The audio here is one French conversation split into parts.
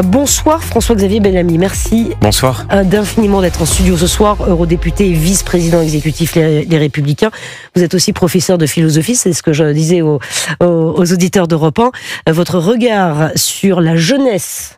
Bonsoir François-Xavier Bellamy, merci. Bonsoir. D'infiniment d'être en studio ce soir, eurodéputé et vice-président exécutif les Républicains. Vous êtes aussi professeur de philosophie, c'est ce que je disais aux auditeurs d'Europe 1. Votre regard sur la jeunesse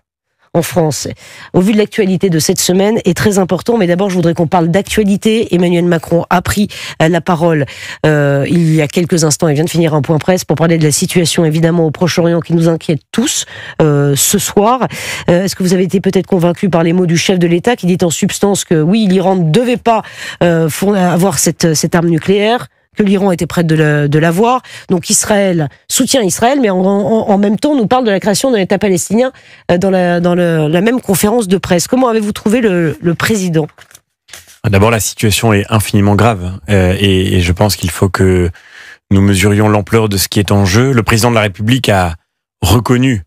en France, au vu de l'actualité de cette semaine, est très important. Mais d'abord, je voudrais qu'on parle d'actualité. Emmanuel Macron a pris la parole il y a quelques instants. Il vient de finir un point presse pour parler de la situation, évidemment, au Proche-Orient qui nous inquiète tous ce soir. Est-ce que vous avez été peut-être convaincu par les mots du chef de l'État qui dit en substance que oui, l'Iran ne devait pas avoir cette arme nucléaire, que l'Iran était prêt de l'avoir. Donc Israël soutient Israël, mais en même temps nous parle de la création d'un État palestinien dans la même conférence de presse. Comment avez-vous trouvé le président ? D'abord, la situation est infiniment grave et je pense qu'il faut que nous mesurions l'ampleur de ce qui est en jeu. Le président de la République a reconnu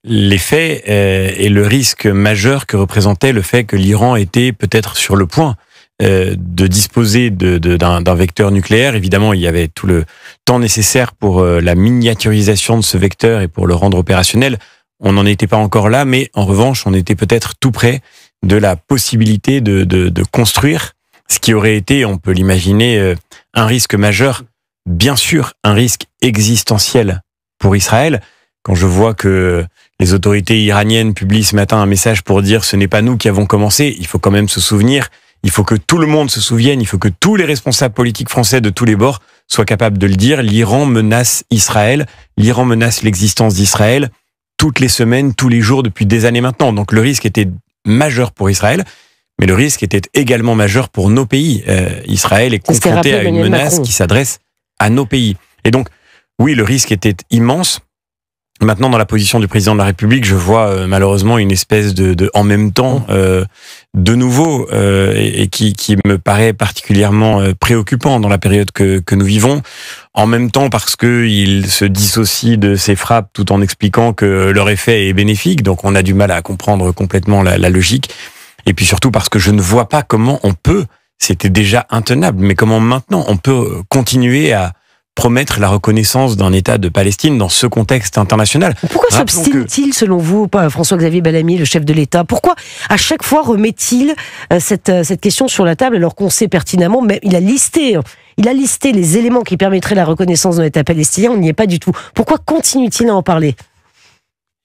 les faits et le risque majeur que représentait le fait que l'Iran était peut-être sur le point de disposer d'un vecteur nucléaire. Évidemment, il y avait tout le temps nécessaire pour la miniaturisation de ce vecteur et pour le rendre opérationnel. On n'en était pas encore là, mais en revanche, on était peut-être tout près de la possibilité de construire ce qui aurait été, on peut l'imaginer, un risque majeur, bien sûr, un risque existentiel pour Israël. Quand je vois que les autorités iraniennes publient ce matin un message pour dire « ce n'est pas nous qui avons commencé », il faut quand même se souvenir. Il faut que tout le monde se souvienne, il faut que tous les responsables politiques français de tous les bords soient capables de le dire. L'Iran menace Israël, l'Iran menace l'existence d'Israël toutes les semaines, tous les jours, depuis des années maintenant. Donc le risque était majeur pour Israël, mais le risque était également majeur pour nos pays. Israël est confronté à une menace qui s'adresse à nos pays. Et donc, oui, le risque était immense. Maintenant, dans la position du président de la République, je vois malheureusement une espèce de en même temps de nouveau et qui me paraît particulièrement préoccupant dans la période que nous vivons. En même temps parce que il se dissocie de ses frappes tout en expliquant que leur effet est bénéfique. Donc, on a du mal à comprendre complètement la logique. Et puis surtout parce que je ne vois pas comment on peut, c'était déjà intenable, mais comment maintenant on peut continuer à promettre la reconnaissance d'un État de Palestine dans ce contexte international. Pourquoi s'obstine-t-il, selon vous, François-Xavier Bellamy, le chef de l'État ? Pourquoi, à chaque fois, remet-il cette question sur la table, alors qu'on sait pertinemment, mais il a listé les éléments qui permettraient la reconnaissance d'un État palestinien, on n'y est pas du tout. Pourquoi continue-t-il à en parler ?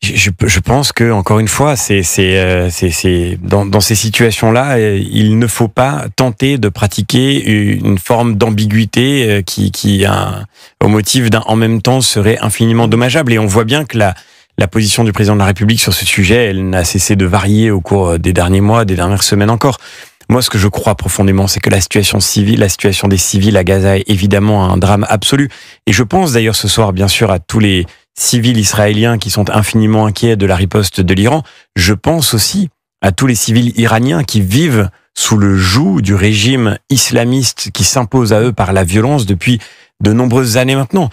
Je pense que, encore une fois, dans ces situations-là, il ne faut pas tenter de pratiquer une forme d'ambiguïté qui au motif d'un en même temps serait infiniment dommageable. Et on voit bien que la position du président de la République sur ce sujet, elle n'a cessé de varier au cours des derniers mois, des dernières semaines encore. Moi, ce que je crois profondément, c'est que la situation des civils à Gaza est évidemment un drame absolu. Et je pense d'ailleurs ce soir, bien sûr, à tous les civils israéliens qui sont infiniment inquiets de la riposte de l'Iran. Je pense aussi à tous les civils iraniens qui vivent sous le joug du régime islamiste qui s'impose à eux par la violence depuis de nombreuses années maintenant.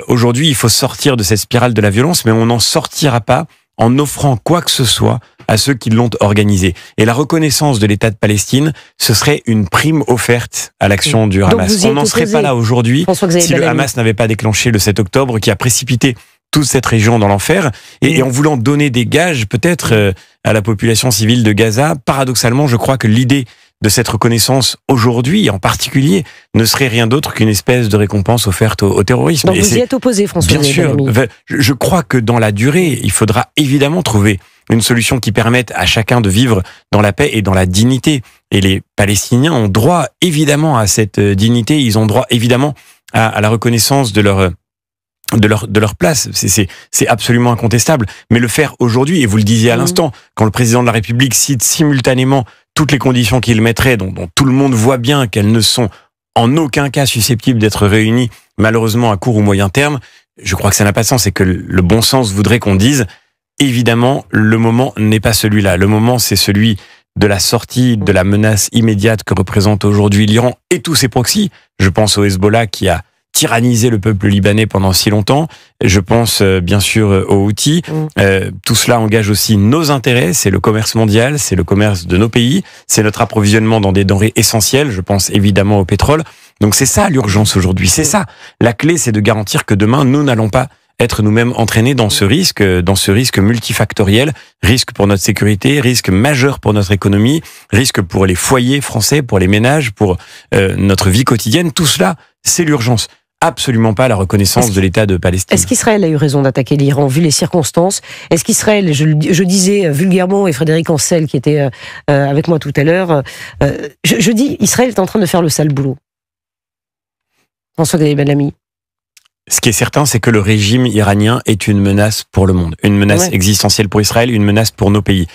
Aujourd'hui, il faut sortir de cette spirale de la violence, mais on n'en sortira pas en offrant quoi que ce soit à ceux qui l'ont organisé. Et la reconnaissance de l'État de Palestine, ce serait une prime offerte à l'action du Hamas. On n'en serait pas là aujourd'hui si le Hamas n'avait pas déclenché le 7 octobre qui a précipité toute cette région dans l'enfer, et en voulant donner des gages peut-être à la population civile de Gaza, paradoxalement, je crois que l'idée de cette reconnaissance aujourd'hui, en particulier, ne serait rien d'autre qu'une espèce de récompense offerte au terrorisme. Donc vous y êtes opposé, François. Bien sûr. Je crois que dans la durée, il faudra évidemment trouver une solution qui permette à chacun de vivre dans la paix et dans la dignité. Et les Palestiniens ont droit évidemment à cette dignité, ils ont droit évidemment à la reconnaissance de leur place, c'est absolument incontestable. Mais le faire aujourd'hui, et vous le disiez à l'instant, quand le président de la République cite simultanément toutes les conditions qu'il mettrait, dont tout le monde voit bien qu'elles ne sont en aucun cas susceptibles d'être réunies, malheureusement à court ou moyen terme, je crois que ça n'a pas de sens, et que le bon sens voudrait qu'on dise, évidemment, le moment n'est pas celui-là. Le moment, c'est celui de la sortie de la menace immédiate que représente aujourd'hui l'Iran et tous ses proxys. Je pense au Hezbollah qui a tyrannisé le peuple libanais pendant si longtemps. Je pense bien sûr aux Houthis. Tout cela engage aussi nos intérêts. C'est le commerce mondial, c'est le commerce de nos pays, c'est notre approvisionnement dans des denrées essentielles. Je pense évidemment au pétrole. Donc c'est ça l'urgence aujourd'hui, c'est ça. La clé, c'est de garantir que demain, nous n'allons pas être nous-mêmes entraînés dans ce risque multifactoriel, risque pour notre sécurité, risque majeur pour notre économie, risque pour les foyers français, pour les ménages, pour notre vie quotidienne. Tout cela, c'est l'urgence. Absolument pas la reconnaissance de l'État de Palestine. Est-ce qu'Israël a eu raison d'attaquer l'Iran, vu les circonstances? Est-ce qu'Israël, je disais vulgairement, et Frédéric Ancel qui était avec moi tout à l'heure, je dis, Israël est en train de faire le sale boulot. François-Xavier Bellamy. Ce qui est certain, c'est que le régime iranien est une menace pour le monde. Une menace existentielle pour Israël, une menace pour nos pays.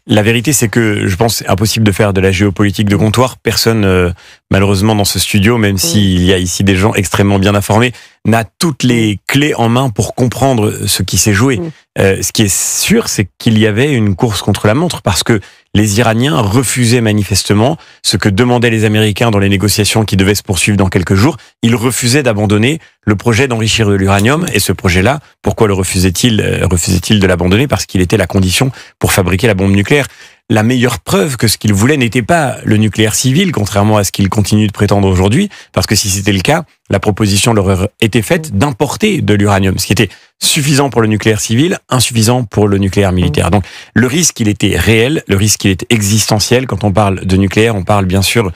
La vérité, c'est que je pense c'est impossible de faire de la géopolitique de comptoir. Personne, malheureusement, dans ce studio, même s'il y a ici des gens extrêmement bien informés, n'a toutes les clés en main pour comprendre ce qui s'est joué. Ce qui est sûr, c'est qu'il y avait une course contre la montre, parce que les Iraniens refusaient manifestement ce que demandaient les Américains dans les négociations qui devaient se poursuivre dans quelques jours. Ils refusaient d'abandonner le projet d'enrichir de l'uranium. Et ce projet-là, pourquoi le refusait-il de l'abandonner? Parce qu'il était la condition pour fabriquer la bombe nucléaire. La meilleure preuve que ce qu'ils voulaient n'était pas le nucléaire civil, contrairement à ce qu'ils continuent de prétendre aujourd'hui, parce que si c'était le cas, la proposition leur aurait été faite d'importer de l'uranium, ce qui était suffisant pour le nucléaire civil, insuffisant pour le nucléaire militaire. Donc le risque, il était réel, le risque, il était existentiel. Quand on parle de nucléaire, on parle bien sûr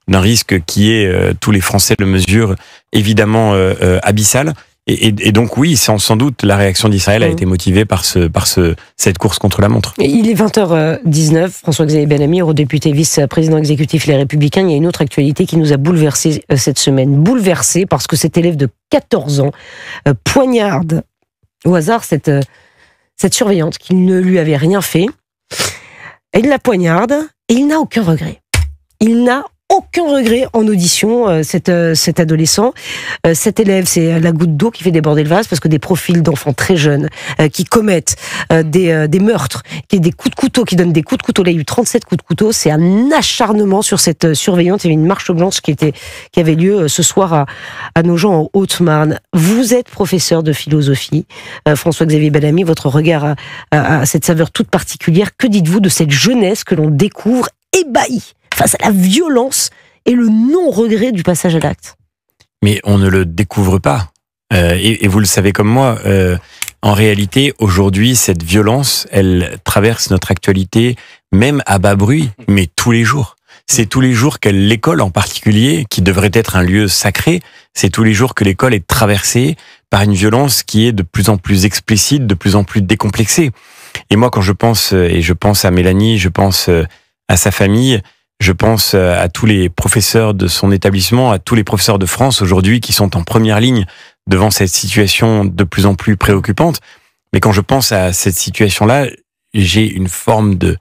d'un risque qui est, tous les Français le mesurent, évidemment abyssal. Et donc oui, sans doute la réaction d'Israël a été motivée par cette course contre la montre. Il est 20h19, François-Xavier Bellamy, eurodéputé vice-président exécutif Les Républicains. Il y a une autre actualité qui nous a bouleversé cette semaine. Bouleversé parce que cet élève de 14 ans poignarde au hasard cette surveillante qui ne lui avait rien fait. Il la poignarde et il n'a aucun regret. Il n'a aucun regret en audition, cet adolescent. Cet élève, c'est la goutte d'eau qui fait déborder le vase, parce que des profils d'enfants très jeunes qui commettent des meurtres, des coups de couteau, qui donnent des coups de couteau. Là, il y a eu 37 coups de couteau. C'est un acharnement sur cette surveillante. Il y avait une marche blanche qui avait lieu ce soir à Nogent, en Haute-Marne. Vous êtes professeur de philosophie, François-Xavier Bellamy. Votre regard a cette saveur toute particulière. Que dites-vous de cette jeunesse que l'on découvre ébahie face à la violence et le non-regret du passage à l'acte? Mais on ne le découvre pas. Et vous le savez comme moi, en réalité, aujourd'hui, cette violence, elle traverse notre actualité, même à bas bruit, mais tous les jours. C'est tous les jours que l'école en particulier, qui devrait être un lieu sacré, c'est tous les jours que l'école est traversée par une violence qui est de plus en plus explicite, de plus en plus décomplexée. Et moi, quand je pense à Mélanie, je pense à sa famille, je pense à tous les professeurs de son établissement, à tous les professeurs de France aujourd'hui qui sont en première ligne devant cette situation de plus en plus préoccupante. Mais quand je pense à cette situation-là, j'ai une forme de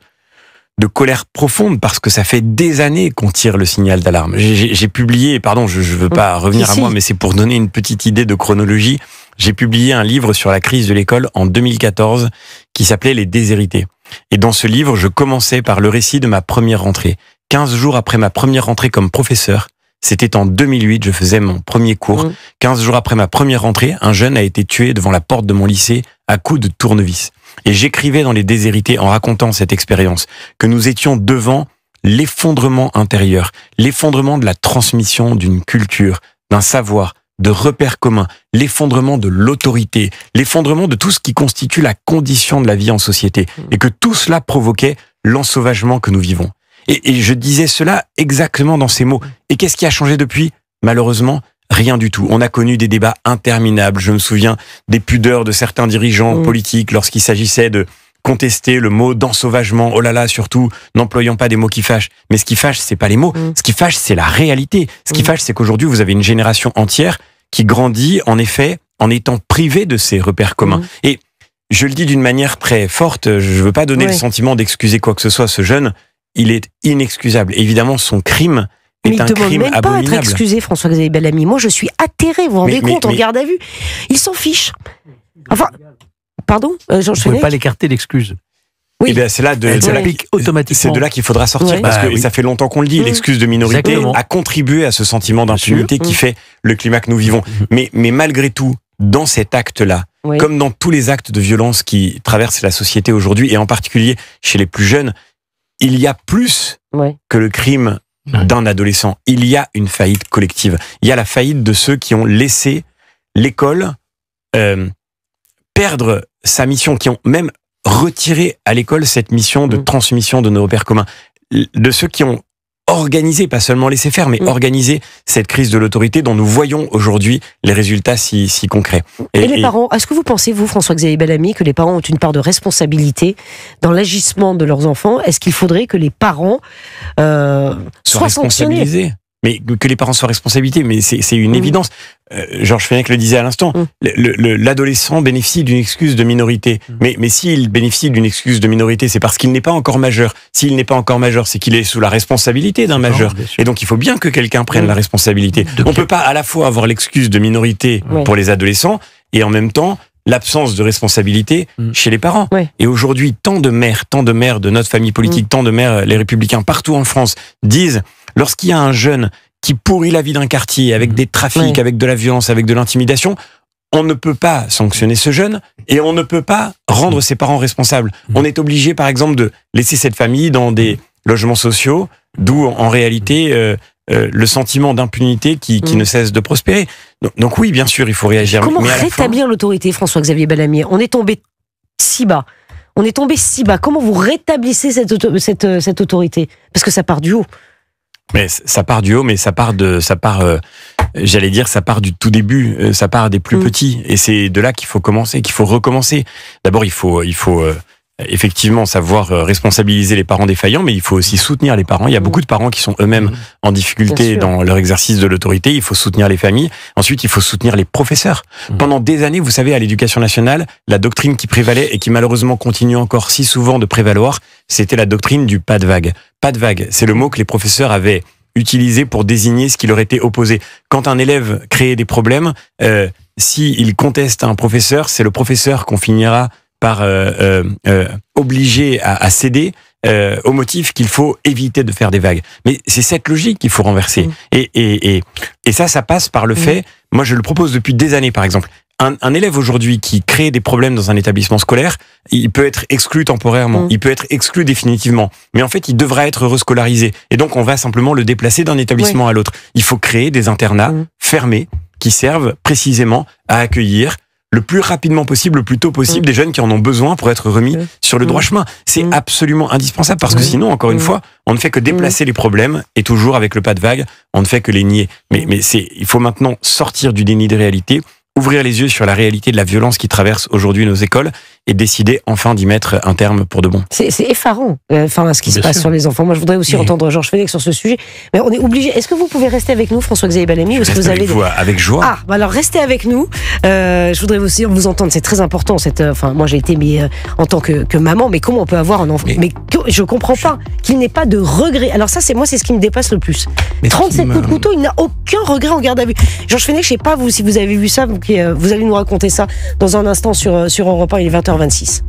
colère profonde, parce que ça fait des années qu'on tire le signal d'alarme. J'ai publié, pardon, je veux pas revenir à moi, mais c'est pour donner une petite idée de chronologie. J'ai publié un livre sur la crise de l'école en 2014 qui s'appelait Les Déshérités. Et dans ce livre, je commençais par le récit de ma première rentrée. 15 jours après ma première rentrée comme professeur, c'était en 2008, je faisais mon premier cours. 15 jours après ma première rentrée, un jeune a été tué devant la porte de mon lycée à coups de tournevis. Et j'écrivais dans Les Déshérités, en racontant cette expérience, que nous étions devant l'effondrement intérieur, l'effondrement de la transmission d'une culture, d'un savoir, de repères communs, l'effondrement de l'autorité, l'effondrement de tout ce qui constitue la condition de la vie en société, et que tout cela provoquait l'ensauvagement que nous vivons. Et je disais cela exactement dans ces mots. Et qu'est-ce qui a changé depuis? Malheureusement, rien du tout. On a connu des débats interminables. Je me souviens des pudeurs de certains dirigeants politiques lorsqu'il s'agissait de contester le mot d'ensauvagement. Oh là là, surtout, n'employons pas des mots qui fâchent. Mais ce qui fâche, c'est pas les mots. Ce qui fâche, c'est la réalité. Ce qui fâche, c'est qu'aujourd'hui, vous avez une génération entière qui grandit, en effet, en étant privée de ces repères communs. Et je le dis d'une manière très forte, je veux pas donner le sentiment d'excuser quoi que ce soit. Ce jeune, il est inexcusable. Évidemment, son crime est un crime abominable. Mais il ne demande même pas à être excusé, François-Xavier Bellamy. Moi, je suis atterré, vous vous rendez compte, en garde à vue. Il s'en fiche. Enfin, pardon, Jean Chenet. Vous ne pouvez pas l'écarter l'excuse. Oui. Et bien, c'est là automatiquement. C'est de là qu'il faudra sortir, parce que ça fait longtemps qu'on le dit, l'excuse de minorité a contribué à ce sentiment d'impunité qui fait le climat que nous vivons. Mais malgré tout, dans cet acte-là, comme dans tous les actes de violence qui traversent la société aujourd'hui, et en particulier chez les plus jeunes, il y a plus que le crime d'un adolescent. Il y a une faillite collective. Il y a la faillite de ceux qui ont laissé l'école perdre sa mission, qui ont même retiré à l'école cette mission de transmission de nos repères communs, de ceux qui ont organisé, pas seulement laissé faire, mais organisé cette crise de l'autorité dont nous voyons aujourd'hui les résultats si concrets. Et les parents, est-ce que vous pensez, vous, François-Xavier Bellamy, que les parents ont une part de responsabilité dans l'agissement de leurs enfants? Est-ce qu'il faudrait que les parents soient sanctionnés? Mais que les parents soient responsabilisés, mais c'est une évidence. Georges Fenech le disait à l'instant, l'adolescent bénéficie d'une excuse de minorité. Mais s'il bénéficie d'une excuse de minorité, c'est parce qu'il n'est pas encore majeur. S'il n'est pas encore majeur, c'est qu'il est sous la responsabilité d'un majeur. Et donc il faut bien que quelqu'un prenne la responsabilité. On ne peut pas à la fois avoir l'excuse de minorité pour les adolescents et en même temps l'absence de responsabilité chez les parents. Et aujourd'hui, tant de mères de notre famille politique, tant de mères, les Républicains partout en France, disent, lorsqu'il y a un jeune qui pourrit la vie d'un quartier avec des trafics, avec de la violence, avec de l'intimidation, on ne peut pas sanctionner ce jeune et on ne peut pas rendre ses parents responsables. On est obligé, par exemple, de laisser cette famille dans des logements sociaux, d'où en réalité le sentiment d'impunité qui ne cesse de prospérer. Donc oui, bien sûr, il faut réagir. Comment rétablir l'autorité, François-Xavier Bellamy? On est tombé si bas. Comment vous rétablissez cette autorité? Parce que ça part du haut. Mais ça part du haut, mais ça part du tout début, ça part des plus petits, et c'est de là qu'il faut commencer, qu'il faut recommencer. D'abord, il faut effectivement savoir responsabiliser les parents défaillants, mais il faut aussi soutenir les parents. Il y a beaucoup de parents qui sont eux-mêmes en difficulté dans leur exercice de l'autorité. Il faut soutenir les familles. Ensuite, il faut soutenir les professeurs. Pendant des années, vous savez, à l'éducation nationale, la doctrine qui prévalait et qui malheureusement continue encore si souvent de prévaloir, c'était la doctrine du pas de vague. Pas de vague, c'est le mot que les professeurs avaient utilisé pour désigner ce qui leur était opposé. Quand un élève créait des problèmes, s'il conteste un professeur, c'est le professeur qu'on finira par obligé à céder au motif qu'il faut éviter de faire des vagues. Mais c'est cette logique qu'il faut renverser. Et ça passe par le fait, moi je le propose depuis des années par exemple, un élève aujourd'hui qui crée des problèmes dans un établissement scolaire, il peut être exclu temporairement, il peut être exclu définitivement, mais en fait il devra être rescolarisé. Et donc on va simplement le déplacer d'un établissement à l'autre. Il faut créer des internats fermés qui servent précisément à accueillir le plus rapidement possible, le plus tôt possible, des jeunes qui en ont besoin pour être remis sur le droit chemin. C'est absolument indispensable parce que sinon, encore une fois, on ne fait que déplacer les problèmes et toujours avec le pas de vague, on ne fait que les nier. Mais il faut maintenant sortir du déni de réalité, ouvrir les yeux sur la réalité de la violence qui traverse aujourd'hui nos écoles et décider enfin d'y mettre un terme pour de bon. C'est effarant, ce qui se passe sur les enfants. Moi, je voudrais aussi entendre Georges Fenech sur ce sujet. Mais on est obligé. Est-ce que vous pouvez rester avec nous, François-Xavier Bellamy, ou est-ce que vous avez avec joie. Ah, alors restez avec nous. Je voudrais aussi vous entendre. C'est très important. Moi, j'ai été en tant que maman. Mais comment on peut avoir un enfant? Mais je comprends pas qu'il n'ait pas de regret. Alors ça, c'est ce qui me dépasse le plus. 37 coups de couteau, il n'a aucun regret en garde à vue. Georges Fenech, je sais pas si vous avez vu ça. Vous allez nous raconter ça dans un instant sur Europe 1. Il est 20h26.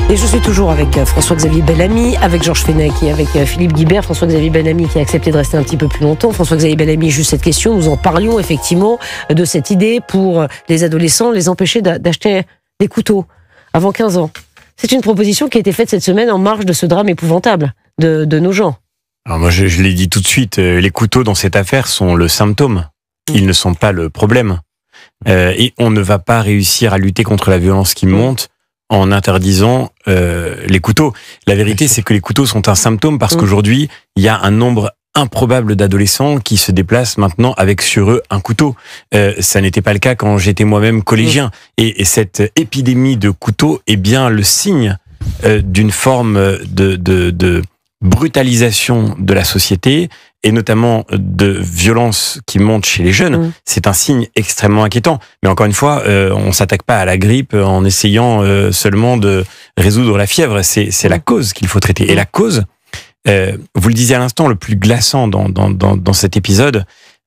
Et je suis toujours avec François-Xavier Bellamy, avec Georges Fenech et avec Philippe Guibert. François-Xavier Bellamy qui a accepté de rester un petit peu plus longtemps. François-Xavier Bellamy, juste cette question, nous en parlions effectivement de cette idée pour les adolescents, les empêcher d'acheter des couteaux avant 15 ans. C'est une proposition qui a été faite cette semaine en marge de ce drame épouvantable de nos gens. Alors moi, je l'ai dit tout de suite, les couteaux dans cette affaire sont le symptôme. Ils ne sont pas le problème. Et on ne va pas réussir à lutter contre la violence qui monte en interdisant les couteaux. La vérité, c'est que les couteaux sont un symptôme parce qu'aujourd'hui, il y a un nombre improbable d'adolescents qui se déplacent maintenant avec sur eux un couteau. Ça n'était pas le cas quand j'étais moi-même collégien. Et cette épidémie de couteaux est bien le signe d'une forme de brutalisation de la société et notamment de violence qui monte chez les jeunes. C'est un signe extrêmement inquiétant. Mais encore une fois, on s'attaque pas à la grippe en essayant seulement de résoudre la fièvre. C'est la cause qu'il faut traiter. Et la cause, vous le disiez à l'instant, le plus glaçant dans cet épisode,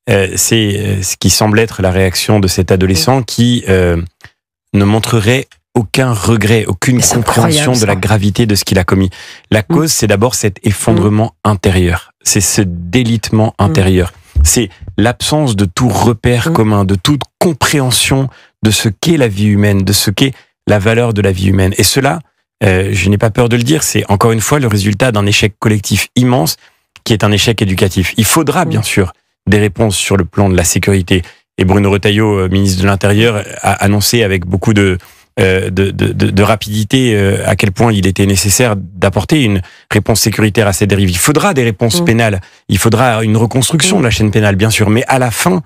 c'est ce qui semble être la réaction de cet adolescent qui ne montrerait aucun regret, aucune compréhension de la gravité de ce qu'il a commis. La cause, c'est d'abord cet effondrement intérieur. C'est ce délitement intérieur. C'est l'absence de tout repère commun, de toute compréhension de ce qu'est la vie humaine, de ce qu'est la valeur de la vie humaine. Et cela, je n'ai pas peur de le dire, c'est encore une fois le résultat d'un échec collectif immense qui est un échec éducatif. Il faudra bien sûr des réponses sur le plan de la sécurité. Et Bruno Retailleau, ministre de l'Intérieur, a annoncé avec beaucoup de de rapidité, à quel point il était nécessaire d'apporter une réponse sécuritaire à ces dérives. Il faudra des réponses pénales, il faudra une reconstruction de la chaîne pénale, bien sûr, mais à la fin,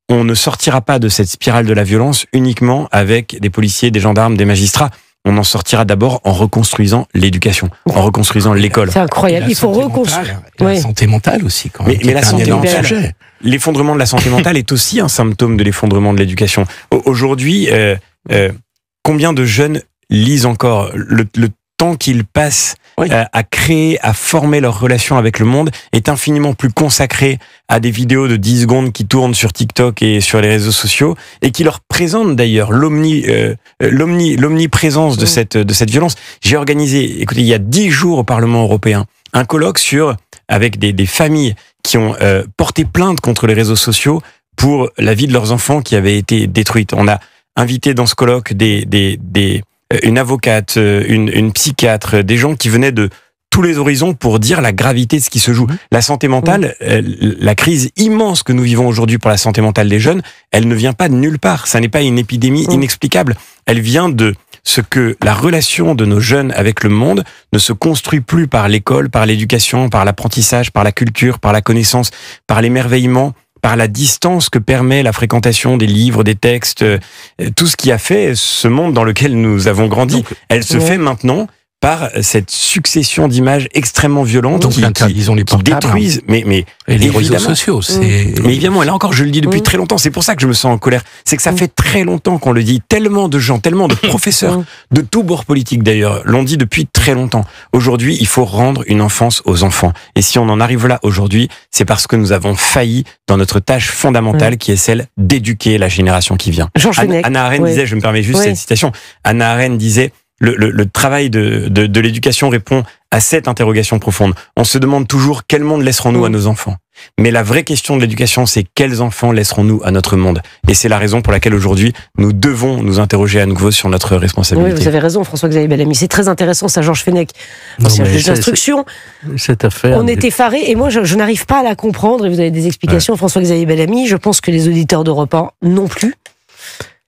on ne sortira pas de cette spirale de la violence uniquement avec des policiers, des gendarmes, des magistrats. On en sortira d'abord en reconstruisant l'éducation, en reconstruisant l'école. C'est incroyable. Il faut reconstruire. La santé mentale aussi, quand même. Mais la santé mentale, l'effondrement de la santé mentale est aussi un symptôme de l'effondrement de l'éducation. Aujourd'hui, combien de jeunes lisent encore? Le temps qu'ils passent à créer, à former leur relation avec le monde est infiniment plus consacré à des vidéos de 10 secondes qui tournent sur TikTok et sur les réseaux sociaux et qui leur présentent d'ailleurs l'omniprésence de cette violence. J'ai organisé, écoutez, il y a 10 jours au Parlement européen, un colloque avec des familles qui ont porté plainte contre les réseaux sociaux pour la vie de leurs enfants qui avait été détruite. On a invité dans ce colloque une avocate, une psychiatre, des gens qui venaient de tous les horizons pour dire la gravité de ce qui se joue. La santé mentale, la crise immense que nous vivons aujourd'hui pour la santé mentale des jeunes, elle ne vient pas de nulle part. Ça n'est pas une épidémie inexplicable. Elle vient de ce que la relation de nos jeunes avec le monde ne se construit plus par l'école, par l'éducation, par l'apprentissage, par la culture, par la connaissance, par l'émerveillement, par la distance que permet la fréquentation des livres, des textes, tout ce qui a fait ce monde dans lequel nous avons grandi. Donc, elle se fait maintenant par cette succession d'images extrêmement violentes qui détruisent. Mais et les réseaux sociaux, mais évidemment, et là encore, je le dis depuis très longtemps, c'est pour ça que je me sens en colère. C'est que ça fait très longtemps qu'on le dit. Tellement de gens, tellement de professeurs, de tous bords politiques d'ailleurs, l'ont dit depuis très longtemps. Aujourd'hui, il faut rendre une enfance aux enfants. Et si on en arrive là aujourd'hui, c'est parce que nous avons failli dans notre tâche fondamentale qui est celle d'éduquer la génération qui vient. Hannah Arendt disait, je me permets juste cette citation, Hannah Arendt disait, le travail de l'éducation répond à cette interrogation profonde. On se demande toujours quel monde laisserons-nous à nos enfants. Mais la vraie question de l'éducation, c'est quels enfants laisserons-nous à notre monde. Et c'est la raison pour laquelle aujourd'hui, nous devons nous interroger à nouveau sur notre responsabilité. Oui, vous avez raison, François-Xavier Bellamy. C'est très intéressant, ça, Georges Fenech. Ancien juge d'instruction. Cette affaire. On est effarés, et moi, je n'arrive pas à la comprendre. Et vous avez des explications, François-Xavier Bellamy. Je pense que les auditeurs d'Europe 1 non plus.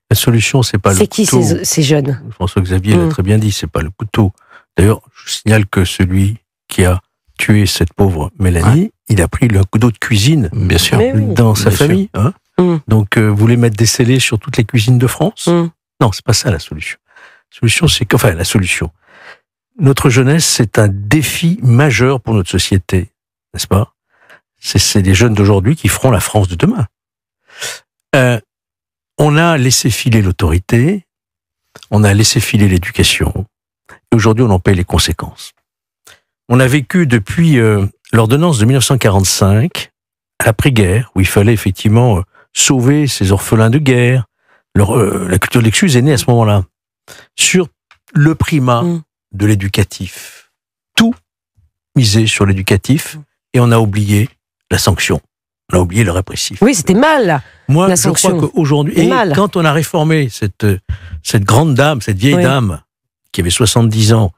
La solution, c'est pas le couteau. C'est qui ces jeunes? François-Xavier l'a très bien dit, c'est pas le couteau. D'ailleurs, je signale que celui qui a tué cette pauvre Mélanie, il a pris le couteau de cuisine, bien sûr, dans sa famille. Hein. Donc, vous voulez mettre des scellés sur toutes les cuisines de France? Non, c'est pas ça la solution. La solution, c'est la solution. Notre jeunesse, c'est un défi majeur pour notre société, n'est-ce pas? C'est les jeunes d'aujourd'hui qui feront la France de demain. On a laissé filer l'autorité, on a laissé filer l'éducation, et aujourd'hui on en paye les conséquences. On a vécu depuis l'ordonnance de 1945, à l'après-guerre, où il fallait effectivement sauver ces orphelins de guerre. La culture de l'excuse est née à ce moment-là, sur le primat de l'éducatif. Tout misé sur l'éducatif, et on a oublié la sanction. On a oublié le répressif. Oui, c'était mal. Moi, je crois qu'aujourd'hui, et quand on a réformé cette grande dame, cette vieille dame, qui avait 70 ans,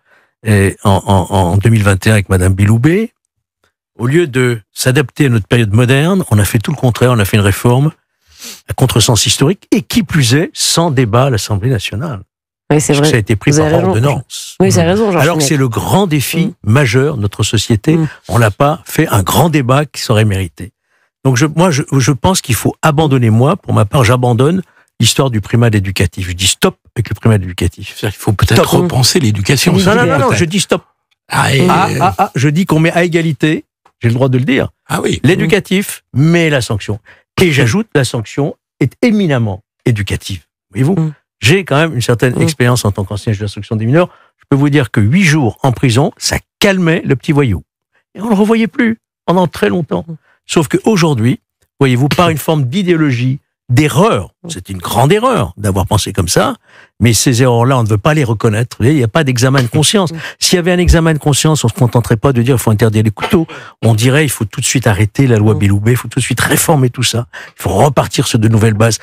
en 2021 avec Madame Biloubet, au lieu de s'adapter à notre période moderne, on a fait tout le contraire, on a fait une réforme à contresens historique, et qui plus est, sans débat à l'Assemblée nationale. Oui, c'est vrai. Ça a été pris par ordonnance. Oui, c'est raison, Georges. Alors que c'est le grand défi majeur de notre société, on n'a pas fait un grand débat qui serait mérité. Donc je pense qu'il faut abandonner, pour ma part, j'abandonne l'histoire du primat éducatif. Je dis stop avec le primat éducatif. Il faut peut-être repenser l'éducation. Non, je dis stop. Je dis qu'on met à égalité, j'ai le droit de le dire, l'éducatif, mais la sanction. Et j'ajoute, la sanction est éminemment éducative. Voyez-vous, j'ai quand même une certaine expérience en tant qu'ancien juge d'instruction des mineurs. Je peux vous dire que 8 jours en prison, ça calmait le petit voyou. Et on ne le revoyait plus pendant très longtemps. Sauf qu'aujourd'hui, voyez-vous, par une forme d'idéologie, d'erreur, c'est une grande erreur d'avoir pensé comme ça, mais ces erreurs-là, on ne veut pas les reconnaître. Vous voyez, il n'y a pas d'examen de conscience. S'il y avait un examen de conscience, on ne se contenterait pas de dire il faut interdire les couteaux. On dirait il faut tout de suite arrêter la loi Biloubet, il faut tout de suite réformer tout ça. Il faut repartir sur de nouvelles bases.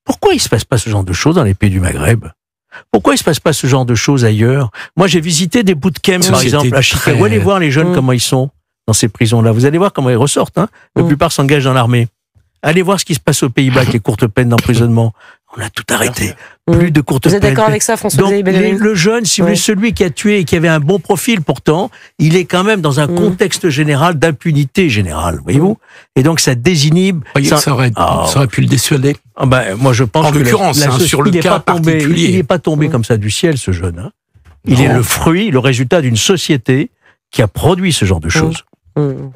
Pourquoi il ne se passe pas ce genre de choses dans les pays du Maghreb? Pourquoi il ne se passe pas ce genre de choses ailleurs? Moi, j'ai visité des bootcamps, par exemple, à Chicago. Allez voir les jeunes comment ils sont dans ces prisons-là. Vous allez voir comment ils ressortent. La plupart s'engagent dans l'armée. Allez voir ce qui se passe aux Pays-Bas avec les courtes peines d'emprisonnement. On a tout arrêté. Plus de courte peine. Vous êtes d'accord avec ça, François-Xavier Bellamy ? Le jeune, si vous voulez, celui qui a tué et qui avait un bon profil pourtant, il est quand même dans un contexte général d'impunité générale, voyez-vous ? Et donc ça désinhibe. Ça aurait pu le dissuader. Moi je pense en l'occurrence, sur le cas particulier. Il n'est pas tombé comme ça du ciel, ce jeune. Hein. Il est le fruit, le résultat d'une société qui a produit ce genre de choses.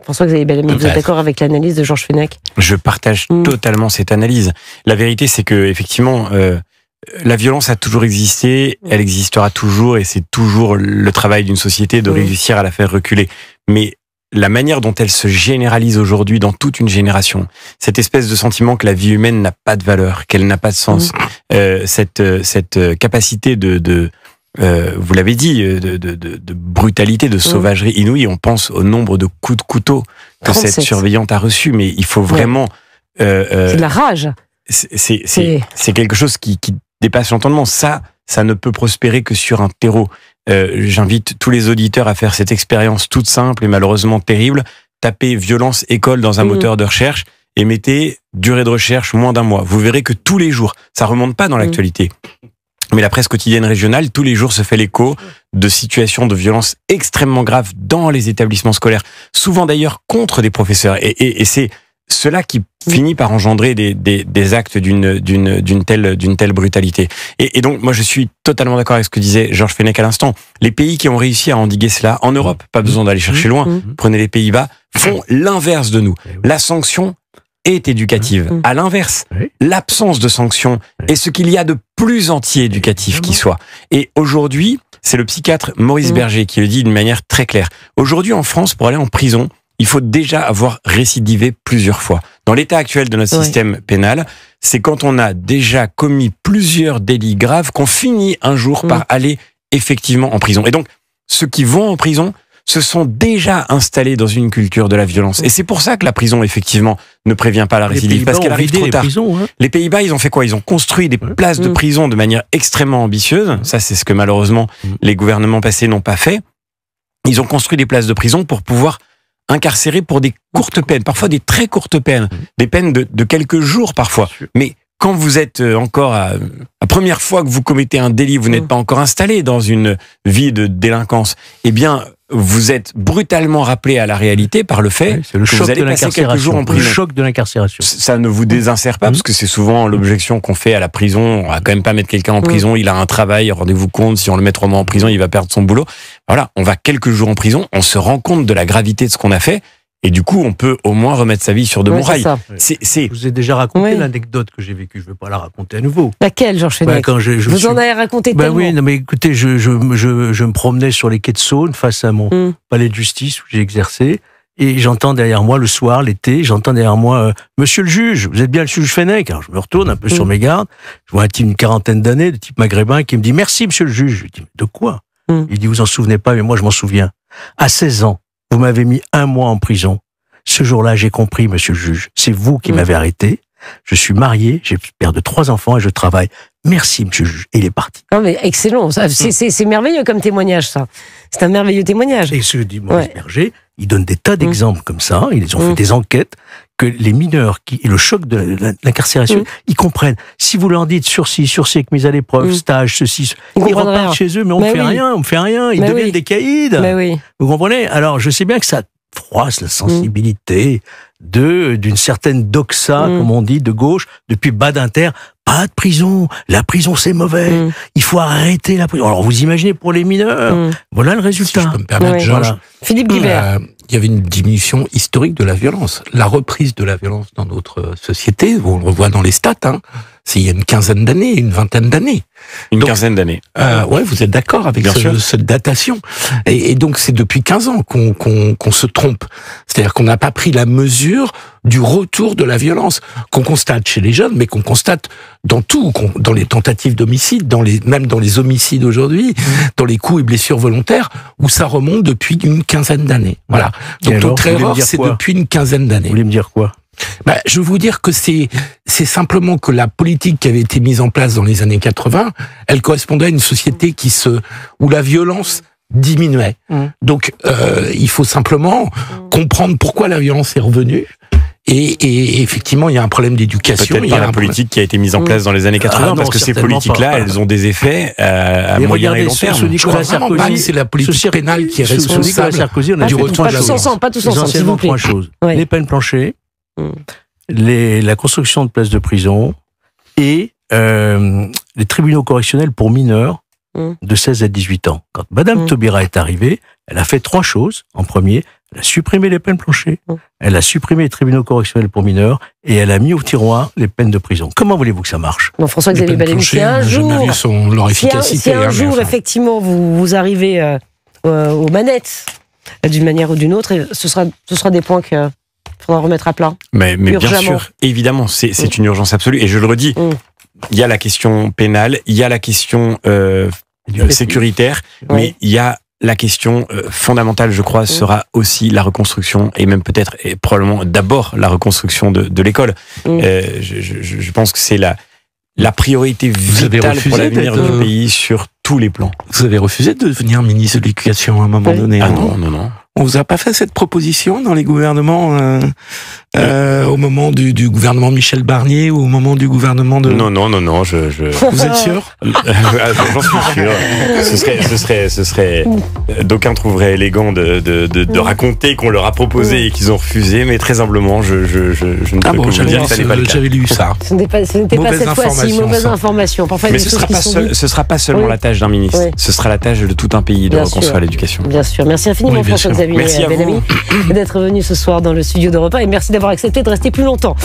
François-Xavier Bellamy, vous êtes d'accord avec l'analyse de Georges Fenech ? Je partage totalement cette analyse. La vérité, c'est que effectivement, la violence a toujours existé, elle existera toujours, et c'est toujours le travail d'une société de réussir à la faire reculer. Mais la manière dont elle se généralise aujourd'hui dans toute une génération, cette espèce de sentiment que la vie humaine n'a pas de valeur, qu'elle n'a pas de sens, cette capacité vous l'avez dit, de brutalité, de sauvagerie inouïe. On pense au nombre de coups de couteau que 37. cette surveillante a reçu, mais il faut vraiment... c'est de la rage. C'est quelque chose qui dépasse l'entendement. Ça ne peut prospérer que sur un terreau. J'invite tous les auditeurs à faire cette expérience toute simple et malheureusement terrible. Tapez violence école dans un moteur de recherche et mettez durée de recherche moins d'1 mois. Vous verrez que tous les jours, ça remonte pas dans l'actualité, mais la presse quotidienne régionale, tous les jours, se fait l'écho de situations de violence extrêmement graves dans les établissements scolaires, souvent d'ailleurs contre des professeurs. Et c'est cela qui finit par engendrer des actes d'une telle brutalité. Et donc, moi, je suis totalement d'accord avec ce que disait Georges Fenech à l'instant. Les pays qui ont réussi à endiguer cela en Europe, pas besoin d'aller chercher loin, prenez les Pays-Bas, font l'inverse de nous. La sanction est éducative. À l'inverse, l'absence de sanction est ce qu'il y a de plus anti-éducatif qui soit. Et aujourd'hui, c'est le psychiatre Maurice Berger qui le dit d'une manière très claire. Aujourd'hui, en France, pour aller en prison, il faut déjà avoir récidivé plusieurs fois. Dans l'état actuel de notre système pénal, c'est quand on a déjà commis plusieurs délits graves qu'on finit un jour par aller effectivement en prison. Et donc, ceux qui vont en prison se sont déjà installés dans une culture de la violence. Et c'est pour ça que la prison, effectivement, ne prévient pas la récidive, parce qu'elle arrive trop tard. Les Pays-Bas, ils ont fait quoi ? Ils ont construit des places de prison de manière extrêmement ambitieuse. Ça, c'est ce que malheureusement les gouvernements passés n'ont pas fait. Ils ont construit des places de prison pour pouvoir incarcérer pour des courtes peines, parfois des très courtes peines, des peines de quelques jours parfois. Mais quand vous êtes encore la première fois que vous commettez un délit, vous n'êtes pas encore installé dans une vie de délinquance, eh bien, vous êtes brutalement rappelé à la réalité par le fait que vous allez passer quelques jours en prison. Le choc de l'incarcération. Ça ne vous désinsère pas, parce que c'est souvent l'objection qu'on fait à la prison. On va quand même pas mettre quelqu'un en prison, il a un travail, rendez-vous compte, si on le met 3 mois en prison, il va perdre son boulot. Voilà, on va quelques jours en prison, on se rend compte de la gravité de ce qu'on a fait, et du coup, on peut au moins remettre sa vie sur de bons rails. Je vous ai déjà raconté l'anecdote que j'ai vécue, je ne veux pas la raconter à nouveau. Laquelle, Georges Fenech ? Vous en avez raconté tellement. Oui, non, mais écoutez, je me promenais sur les quais de Saône, face à mon palais de justice où j'ai exercé, et j'entends derrière moi, le soir, l'été, j'entends derrière moi, monsieur le juge, vous êtes bien le juge Fenech ? Alors je me retourne un peu sur mes gardes, je vois un type d'une 40aine d'années, de type maghrébin, qui me dit, merci monsieur le juge. Je lui dis, de quoi ? Il dit, vous en souvenez pas, mais moi je m'en souviens. À 16 ans, vous m'avez mis 1 mois en prison. Ce jour-là, j'ai compris, monsieur le juge, c'est vous qui m'avez arrêté. Je suis marié, j'ai père de 3 enfants et je travaille. Merci, monsieur le juge. Et il est parti. Non, mais excellent. C'est merveilleux comme témoignage, ça. C'est un merveilleux témoignage. Et ce que dit Maurice Berger, il donne des tas d'exemples comme ça. Ils ont fait des enquêtes que les mineurs, et le choc de l'incarcération, ils comprennent. Si vous leur dites sursis avec mise à l'épreuve, stage, ceci, ils repartent chez eux, mais on ne fait rien. Ils deviennent des caïds. Vous comprenez ? Alors, je sais bien que ça froisse la sensibilité d'une certaine doxa, comme on dit, de gauche, depuis Badinter. Pas de prison, la prison c'est mauvais, il faut arrêter la prison. Alors vous imaginez pour les mineurs, voilà le résultat. Si je peux me permettre, Georges, Philippe Guibert. Il y avait une diminution historique de la violence. La reprise de la violence dans notre société, on le revoit dans les stats, c'est il y a une quinzaine d'années, une vingtaine d'années. Quinzaine d'années. Ouais, vous êtes d'accord avec cette datation. Et donc c'est depuis 15 ans qu'on se trompe. C'est-à-dire qu'on n'a pas pris la mesure du retour de la violence qu'on constate chez les jeunes, mais qu'on constate dans tout, dans les tentatives d'homicide, même dans les homicides aujourd'hui, dans les coups et blessures volontaires, où ça remonte depuis une quinzaine d'années. Voilà. Donc notre erreur, c'est depuis une quinzaine d'années. Vous voulez me dire quoi ? Je veux vous dire que c'est simplement que la politique qui avait été mise en place dans les années 80, elle correspondait à une société où la violence diminuait. Donc il faut simplement comprendre pourquoi la violence est revenue Et effectivement, il y a un problème d'éducation. Peut-être par la politique qui a été mise en place dans les années 80, parce que ces politiques-là, elles ont des effets à moyen et long terme. C'est la politique pénale qui est responsable du retour de la violence. Pas tous ensemble, s'il vous plaît. Trois choses. Les peines planchées, la construction de places de prison et les tribunaux correctionnels pour mineurs de 16 à 18 ans. Quand Madame Taubira est arrivée, elle a fait 3 choses. En premier, elle a supprimé les peines planchées, elle a supprimé les tribunaux correctionnels pour mineurs et elle a mis au tiroir les peines de prison. Comment voulez-vous que ça marche? Non, François-Xavier Bellamy, si un jour, effectivement, vous arrivez aux manettes d'une manière ou d'une autre, ce sera des points qu'il faudra remettre à plat. Mais bien sûr, évidemment, c'est une urgence absolue. Et je le redis, il y a la question pénale, il y a la question sécuritaire, mais il y a la question fondamentale, je crois, sera aussi la reconstruction, et même peut-être, et probablement d'abord, la reconstruction de l'école. Je pense que c'est la priorité vitale pour l'avenir du pays sur tous les plans. Vous avez refusé de devenir ministre de l'Éducation à un moment donné. Ah non. On vous a pas fait cette proposition dans les gouvernements au moment du gouvernement Michel Barnier ou au moment du gouvernement de... Non. Vous êtes sûr? J'en suis sûr. Ce serait d'aucuns trouveraient élégant de raconter qu'on leur a proposé et qu'ils ont refusé, mais très humblement, je ne peux que vous dire que ça n'est pas le cas. J'avais lu ça. Ce n'était pas cette fois-ci, mauvaise information. Parfois, mais ce sera pas seulement la tâche d'un ministre, ce sera la tâche de tout un pays de reconstruire l'éducation. Bien sûr. Merci infiniment, François-Xavier Bellamy, d'être venu ce soir dans le studio d'Europe 1 et merci d'avoir accepté de rester plus longtemps.